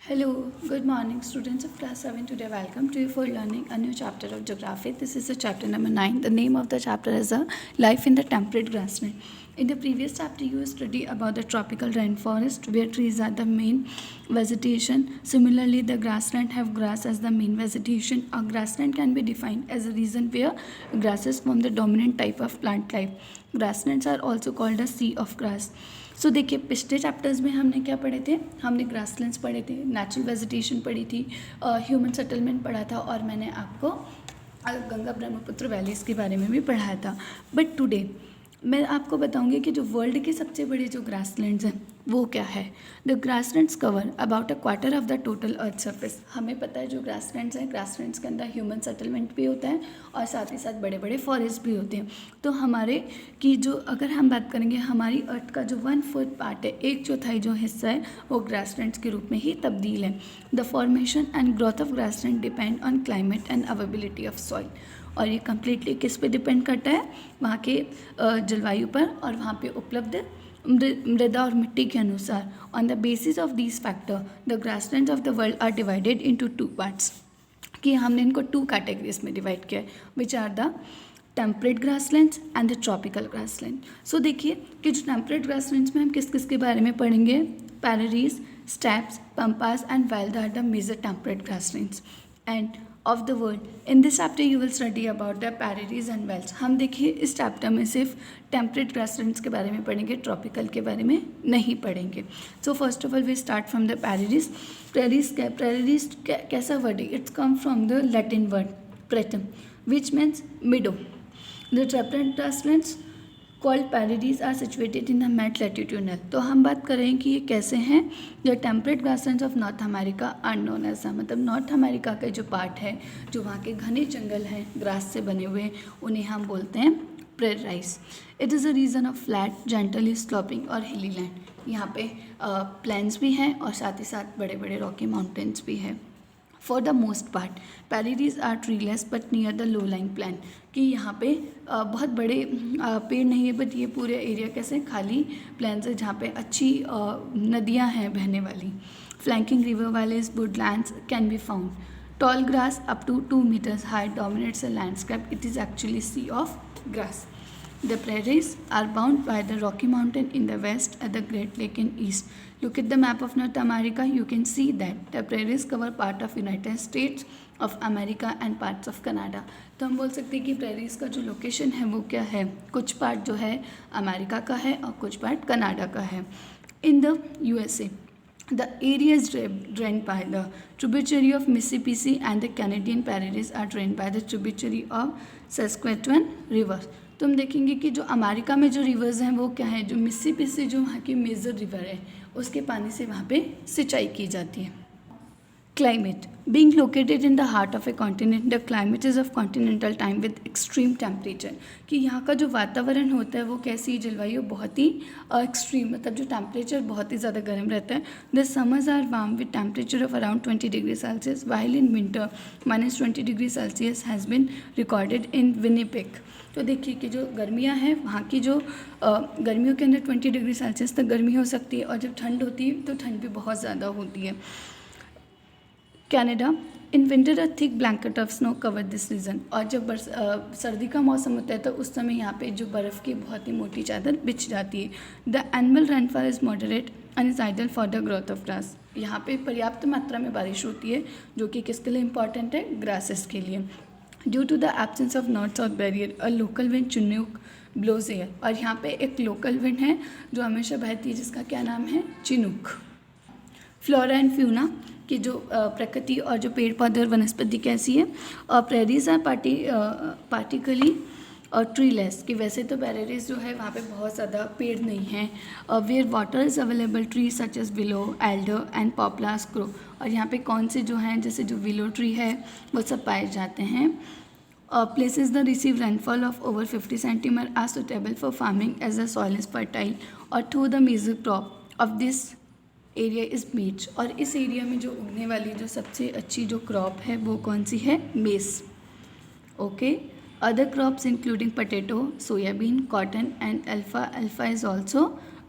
Hello, good morning, students of class 7. Today, welcome to you for learning a new chapter of geography. This is the chapter number 9. The name of the chapter is Life in the Temperate Grassland. In the previous chapter, you studied about the tropical rainforest where trees are the main vegetation. Similarly, the grassland have grass as the main vegetation. A grassland can be defined as a region where grasses form the dominant type of plant life. Grasslands are also called a sea of grass. सो देखिए पिछले chapters में हमने क्या पढ़े थे, हमने grasslands पढ़े थे, नेचुरल वेजिटेशन पढ़ी थी, ह्यूमन सेटलमेंट पढ़ा था और मैंने आपको गंगा ब्रह्मपुत्र वैलीज़ के बारे में भी पढ़ाया था. बट टुडे मैं आपको बताऊंगी कि जो वर्ल्ड के सबसे बड़े जो ग्रासलैंड्स हैं वो क्या है. The grasslands cover about a quarter of the total earth surface. हमें पता है जो ग्रासलैंड्स हैं, ग्रासलैंड्स के अंदर ह्यूमन सेटलमेंट भी होता है और साथ ही साथ बड़े बड़े फॉरेस्ट भी होते हैं. तो हमारे की जो अगर हम बात करेंगे हमारी अर्थ का जो 1/4 पार्ट है, 1/4 जो हिस्सा है वो ग्रासलैंड्स के रूप में ही तब्दील है. The formation and growth of grassland depend on climate and availability of soil. और ये कम्प्लीटली किस पे डिपेंड करता है, वहाँ के जलवायु पर और वहाँ पे उपलब्ध मृदा और मिट्टी के अनुसार. On the basis of these factor the grasslands of the world are divided into 2 parts. कि हमने इनको 2 कैटेगरीज में डिवाइड किया है, which are the temperate grasslands and the tropical grassland. So देखिए कि जो टेम्परेट ग्रासलैंड्स में हम किस किस के बारे में पढ़ेंगे. Prairies, steppes, pampas and veld are the major temperate grasslands and of the world. In this chapter you will study about the prairies and velds. हम देखिए इस चैप्टर में सिर्फ टेम्परेट ग्रासलैंड्स के बारे में पढ़ेंगे, ट्रॉपिकल के बारे में नहीं पढ़ेंगे. So first of all we start from the prairies. Prairies कैसा वर्ड है, it's come from the Latin word pratum which means meadow. The temperate grasslands called prairies are situated in the mid latitudinal. तो हम बात कर रहे हैं कि ये कैसे हैं. The temperate grasslands of North America are known as, मतलब नॉर्थ अमेरिका का जो पार्ट है, जो वहाँ के घने जंगल हैं ग्रास से बने हुए, उन्हें हम बोलते हैं prairies. It is a region of flat gently sloping और हिली लैंड. यहाँ पे प्लेन्स भी हैं और साथ ही साथ बड़े बड़े रॉकी माउंटेन्स भी हैं. For the most part prairies are treeless but near the low lying plain. कि यहाँ पे बहुत बड़े पेड़ नहीं है, बट ये पूरे एरिया कैसे खाली प्लान्स है जहाँ पे अच्छी नदियाँ हैं बहने वाली. Flanking river valleys woodlands can be found. Tall grass up to 2 meters high dominates a landscape. It is actually sea of grass. The prairies are bound by the Rocky Mountain in the west and the Great Lake in east. Look at the map of North America. You can see that the prairies cover part of United States of America and parts of Canada. तो हम बोल सकते हैं कि prairies का जो location है वो क्या है, कुछ पार्ट जो है अमेरिका का है और कुछ पार्ट कनाडा का है. In the USA, the area is drained by the tributary of Mississippi and the Canadian prairies are drained by the tributary of Saskatchewan River. तो हम देखेंगे कि जो अमेरिका में जो रिवर्स हैं वो क्या है, जो मिसिसिपी जो वहाँ की मेजर रिवर है उसके पानी से वहाँ पे सिंचाई की जाती है. Climate being located in the heart of A continent, the climate is of continental time with extreme temperature. कि यहाँ का जो वातावरण होता है वो कैसी जलवायु बहुत ही एक्सट्रीम, मतलब जो टेम्परेचर बहुत ही ज़्यादा गर्म रहता है. The summers are warm with temperature of around 20 degree Celsius while in winter -20 degree Celsius has been recorded in Winnipeg. तो देखिए कि जो गर्मियाँ हैं वहाँ की जो गर्मियों के अंदर 20 डिग्री सेल्सियस तक गर्मी हो सकती है और जब ठंड होती है तो ठंड भी बहुत ज़्यादा होती है. Canada in winter a thick blanket of snow cover this region. और जब सर्दी का मौसम होता है तो उस समय यहाँ पे जो बर्फ़ की बहुत ही मोटी चादर बिछ जाती है. The annual rainfall is moderate and is ideal for the growth of grass. यहाँ पे पर्याप्त मात्रा में बारिश होती है जो कि किसके लिए इंपॉर्टेंट है, ग्रासेस के लिए. Due to the absence of north south barrier a local wind chinook blows air. और यहाँ पे एक लोकल विंड है जो हमेशा बहती है जिसका क्या नाम है, चिनूक. फ्लोरा एंड फ्यूना की जो प्रकृति और जो पेड़ पौधे और वनस्पति कैसी है. प्रेरीज आर पार्टिकली और ट्रीलेस. कि वैसे तो पैरेरीज जो है वहाँ पे बहुत ज़्यादा पेड़ नहीं हैं. Where water is available tree such as willow alder and poplar grow. और यहाँ पे कौन से जो हैं, जैसे जो विलो ट्री है वो सब पाए जाते हैं. Places the receive rainfall of over 50 centimetre are suitable for farming as the soil is fertile. और through the major crop of this area is maize. और इस एरिया में जो उगने वाली जो सबसे अच्छी जो क्रॉप है वो कौन सी है, मेज. Okay. Other crops including potato, soybean, cotton and alpha. Alpha is also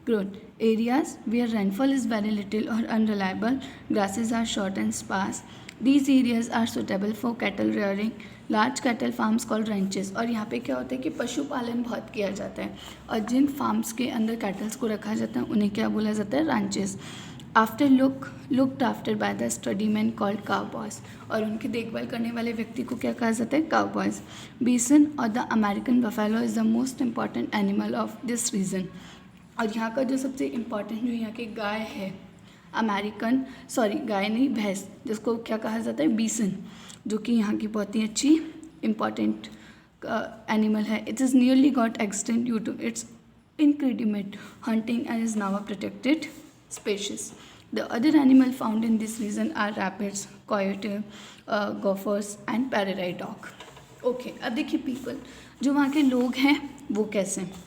grown. Areas where rainfall is very little or unreliable, grasses are short and sparse. These areas are suitable for cattle rearing. Large cattle farms called ranches. और यहाँ पे क्या होता है कि पशुपालन बहुत किया जाता है और जिन फार्म्स के अंदर कैटल्स को रखा जाता है उन्हें क्या बोला जाता है, ranches. After looked after by the study man called cowboys. और उनकी देखभाल करने वाले व्यक्ति को क्या कहा जाता है, काउबॉयज. बीसन और the American buffalo is the most important animal of this region. और यहाँ का जो सबसे इम्पॉर्टेंट जो यहाँ की गाय है, गाय नहीं, भैंस, जिसको क्या कहा जाता है, बीसन, जो कि यहाँ की बहुत ही अच्छी इम्पॉर्टेंट एनिमल है. It is nearly got extinct due to its incredible hunting and is now a protected species. The other animal found in this region are rabbits, coyote, gophers and prairie dog. Okay, अब देखिए people, जो वहाँ के लोग हैं वो कैसे हैं.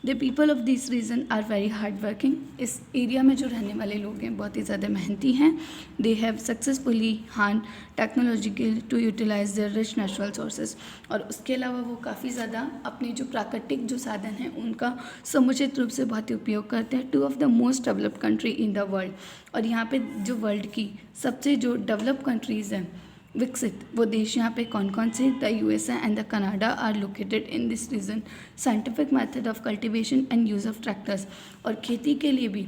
The people of this region are very hard working. इस एरिया में जो रहने वाले लोग हैं बहुत ही ज़्यादा मेहनती हैं. They have successfully harnessed technological to utilise their rich natural sources. और उसके अलावा वो काफ़ी ज़्यादा अपने जो प्राकृतिक जो साधन हैं उनका समुचित रूप से बहुत ही उपयोग करते हैं. Two of the most developed country in the world. और यहाँ पे जो वर्ल्ड की सबसे जो डेवलप कंट्रीज़ हैं, विकसित वो देश यहाँ पे कौन कौन से, the USA and the Canada are located in this region. Scientific method of cultivation and use of tractors. और खेती के लिए भी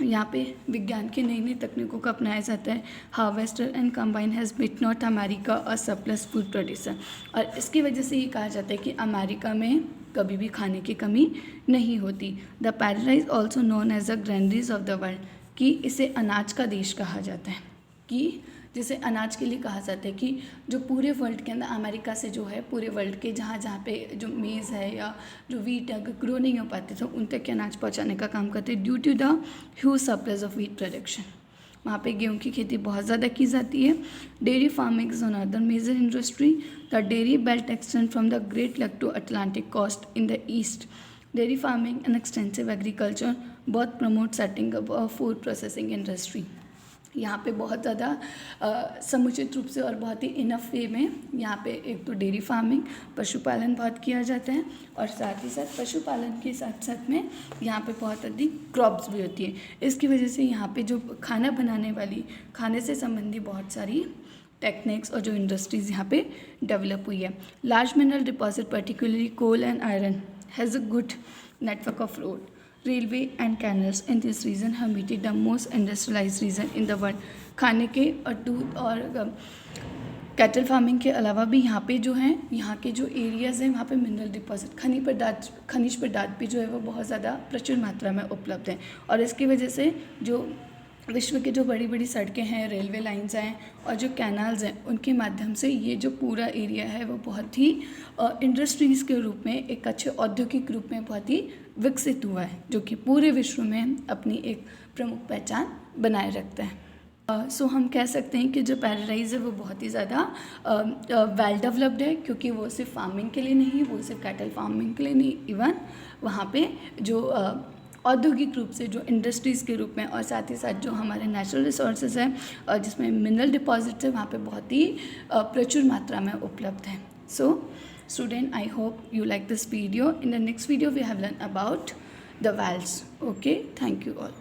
यहाँ पे विज्ञान की नई नई तकनीकों का अपनाया जाता है. Harvester and combine has made north America a surplus food producer. और इसकी वजह से ये कहा जाता है कि अमेरिका में कभी भी खाने की कमी नहीं होती. The paradise also known as the granaries of the world, कि इसे अनाज का देश कहा जाता है, कि जिसे अनाज के लिए कहा जाता है कि जो पूरे वर्ल्ड के अंदर अमेरिका से जो है पूरे वर्ल्ड के जहाँ जहाँ पे जो मेज़ है या जो वीट अगर ग्रो नहीं हो पाते तो उन तक के अनाज पहुँचाने का काम करते हैं. Due to the huge surplus of wheat production, वहाँ पे गेहूँ की खेती बहुत ज़्यादा की जाती है. Dairy farming is another major industry. The dairy belt extend from the Great Lake to Atlantic coast in the east. Dairy farming and extensive agriculture both promote setting up a food processing industry. यहाँ पे बहुत ज़्यादा समुचित रूप से और बहुत ही enough वे में यहाँ पे एक तो डेयरी फार्मिंग, पशुपालन बहुत किया जाता है. और साथ ही साथ पशुपालन के साथ साथ में यहाँ पे बहुत अधिक क्रॉप्स भी होती है. इसकी वजह से यहाँ पे जो खाना बनाने वाली, खाने से संबंधी बहुत सारी टेक्निक्स और जो इंडस्ट्रीज़ यहाँ पे डेवलप हुई है. Large mineral deposit particularly coal and iron has a good network of road, railway and canals in this region have made it the most industrialized region in the world. खाने के और दूध और cattle farming के अलावा भी यहाँ पे जो हैं, यहाँ के जो एरियाज़ हैं वहाँ पे मिनरल डिपॉजिट, खनिज पदार्थ भी जो है वो बहुत ज़्यादा प्रचुर मात्रा में उपलब्ध हैं. और इसकी वजह से जो विश्व की जो बड़ी बड़ी सड़कें हैं, रेलवे लाइंस हैं और जो कैनाल्स हैं, उनके माध्यम से ये जो पूरा एरिया है वो बहुत ही इंडस्ट्रीज़ के रूप में, एक अच्छे औद्योगिक रूप में बहुत ही विकसित हुआ है, जो कि पूरे विश्व में अपनी एक प्रमुख पहचान बनाए रखता है. सो हम कह सकते हैं कि जो पैराडाइज है वो बहुत ही ज़्यादा वेल डेवलप्ड है, क्योंकि वो सिर्फ फार्मिंग के लिए नहीं, वो सिर्फ कैटल फार्मिंग के लिए नहीं, इवन वहाँ पे जो औद्योगिक रूप से जो इंडस्ट्रीज़ के रूप में और साथ ही साथ जो हमारे नेचुरल रिसोर्सेज हैं जिसमें मिनरल डिपॉजिट्स है वहाँ पे बहुत ही प्रचुर मात्रा में उपलब्ध है. सो student, I hope you like this video. In the next video we have learned about the vowels. Okay, thank you all.